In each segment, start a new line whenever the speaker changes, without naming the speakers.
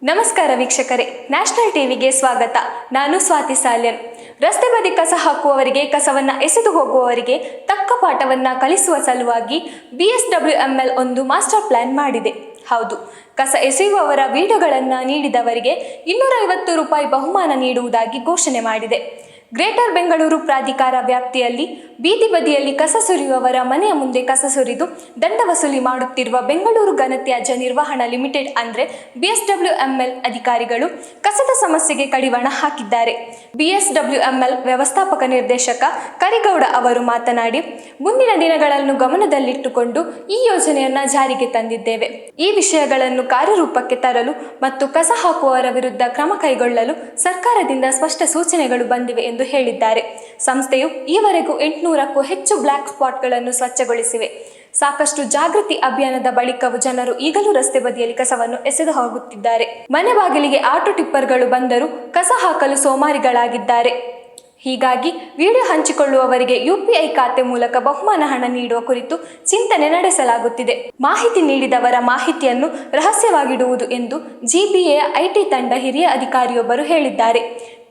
ನಮಸ್ಕಾರ ವೀಕ್ಷಕರೇ, ನ್ಯಾಷನಲ್ ಟಿವಿಗೆ ಸ್ವಾಗತ. ನಾನು ಸ್ವಾತಿ ಸಾಲ್ಯನ್. ರಸ್ತೆ ಬದಿ ಕಸ ಹಾಕುವವರಿಗೆ, ಕಸವನ್ನು ಎಸೆದು ಹೋಗುವವರಿಗೆ ತಕ್ಕ ಪಾಠವನ್ನು ಕಲಿಸುವ ಸಲುವಾಗಿ BSWML ಒಂದು ಮಾಸ್ಟರ್ ಪ್ಲಾನ್ ಮಾಡಿದೆ. ಹೌದು, ಕಸ ಎಸೆಯುವವರ ವಿಡಿಯೋಗಳನ್ನು ನೀಡಿದವರಿಗೆ 250 ರೂಪಾಯಿ ಬಹುಮಾನ ನೀಡುವುದಾಗಿ ಘೋಷಣೆ ಮಾಡಿದೆ. ಗ್ರೇಟರ್ ಬೆಂಗಳೂರು ಪ್ರಾಧಿಕಾರ ವ್ಯಾಪ್ತಿಯಲ್ಲಿ ಬೀದಿ ಬದಿಯಲ್ಲಿ ಕಸ ಸುರಿಯುವವರ ಮನೆಯ ಮುಂದೆ ಕಸ ಸುರಿದು ದಂಡ ವಸೂಲಿ ಮಾಡುತ್ತಿರುವ ಬೆಂಗಳೂರು ಘನತ್ಯಾಜ್ಯ ನಿರ್ವಹಣಾ ಲಿಮಿಟೆಡ್ ಅಂದರೆ BSWML ಅಧಿಕಾರಿಗಳು ಕಸದ ಸಮಸ್ಯೆಗೆ ಕಡಿವಾಣ ಹಾಕಿದ್ದಾರೆ. BSWML ವ್ಯವಸ್ಥಾಪಕ ನಿರ್ದೇಶಕ ಕರಿಗೌಡ ಅವರು ಮಾತನಾಡಿ, ಮುಂದಿನ ದಿನಗಳನ್ನು ಗಮನದಲ್ಲಿಟ್ಟುಕೊಂಡು ಈ ಯೋಜನೆಯನ್ನು ಜಾರಿಗೆ ತಂದಿದ್ದೇವೆ. ಈ ವಿಷಯಗಳನ್ನು ಕಾರ್ಯರೂಪಕ್ಕೆ ತರಲು ಮತ್ತು ಕಸ ಹಾಕುವವರ ವಿರುದ್ಧ ಕ್ರಮ ಕೈಗೊಳ್ಳಲು ಸರ್ಕಾರದಿಂದ ಸ್ಪಷ್ಟ ಸೂಚನೆಗಳು ಬಂದಿವೆ ಎಂದು ಹೇಳಿದ್ದಾರೆ. ಸಂಸ್ಥೆಯು ಈವರೆಗೂ 800ಕ್ಕೂ ಹೆಚ್ಚು ಬ್ಲಾಕ್ ಸ್ಪಾಟ್ಗಳನ್ನು ಸ್ವಚ್ಛಗೊಳಿಸಿವೆ. ಸಾಕಷ್ಟು ಜಾಗೃತಿ ಅಭಿಯಾನದ ಬಳಿಕವೂ ಜನರು ಈಗಲೂ ರಸ್ತೆ ಬದಿಯಲ್ಲಿ ಕಸವನ್ನು ಎಸೆದು ಹೋಗುತ್ತಿದ್ದಾರೆ. ಮನೆ ಬಾಗಿಲಿಗೆ ಆಟೋ ಟಿಪ್ಪರ್ಗಳು ಬಂದರೂ ಕಸ ಹಾಕಲು ಸೋಮಾರಿಗಳಾಗಿದ್ದಾರೆ. ಹೀಗಾಗಿ ವಿಡಿಯೋ ಹಂಚಿಕೊಳ್ಳುವವರಿಗೆ UPI ಖಾತೆ ಮೂಲಕ ಬಹುಮಾನ ಹಣ ನೀಡುವ ಕುರಿತು ಚಿಂತನೆ ನಡೆಸಲಾಗುತ್ತಿದೆ. ಮಾಹಿತಿ ನೀಡಿದವರ ಮಾಹಿತಿಯನ್ನು ರಹಸ್ಯವಾಗಿಡುವುದು ಎಂದು GBA IT ತಂಡ ಹಿರಿಯ ಅಧಿಕಾರಿಯೊಬ್ಬರು ಹೇಳಿದ್ದಾರೆ.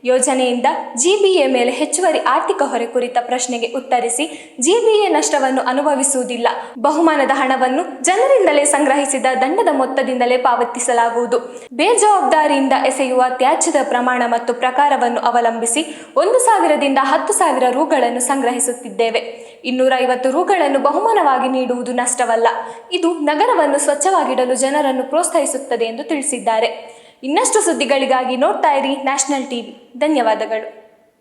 ಯೋಜನೆಯಿಂದ GBA ಮೇಲೆ ಹೆಚ್ಚುವರಿ ಆರ್ಥಿಕ ಹೊರೆ ಕುರಿತ ಪ್ರಶ್ನೆಗೆ ಉತ್ತರಿಸಿ, GBA ನಷ್ಟವನ್ನು ಅನುಭವಿಸುವುದಿಲ್ಲ. ಬಹುಮಾನದ ಹಣವನ್ನು ಜನರಿಂದಲೇ ಸಂಗ್ರಹಿಸಿದ ದಂಡದ ಮೊತ್ತದಿಂದಲೇ ಪಾವತಿಸಲಾಗುವುದು. ಬೇಜವಾಬ್ದಾರಿಯಿಂದ ಎಸೆಯುವ ತ್ಯಾಜ್ಯದ ಪ್ರಮಾಣ ಮತ್ತು ಪ್ರಕಾರವನ್ನು ಅವಲಂಬಿಸಿ 1,000ರಿಂದ 10,000 ರೂಗಳನ್ನು ಸಂಗ್ರಹಿಸುತ್ತಿದ್ದೇವೆ. 250 ರೂಗಳನ್ನು ಬಹುಮಾನವಾಗಿ ನೀಡುವುದು ನಷ್ಟವಲ್ಲ. ಇದು ನಗರವನ್ನು ಸ್ವಚ್ಛವಾಗಿಡಲು ಜನರನ್ನು ಪ್ರೋತ್ಸಾಹಿಸುತ್ತದೆ ಎಂದು ತಿಳಿಸಿದ್ದಾರೆ. ಇನ್ನಷ್ಟು ಸುದ್ದಿಗಳಿಗಾಗಿ ನೋಡ್ತಾ ಇರಿ ನ್ಯಾಷನಲ್ ಟಿವಿ. ಧನ್ಯವಾದಗಳು.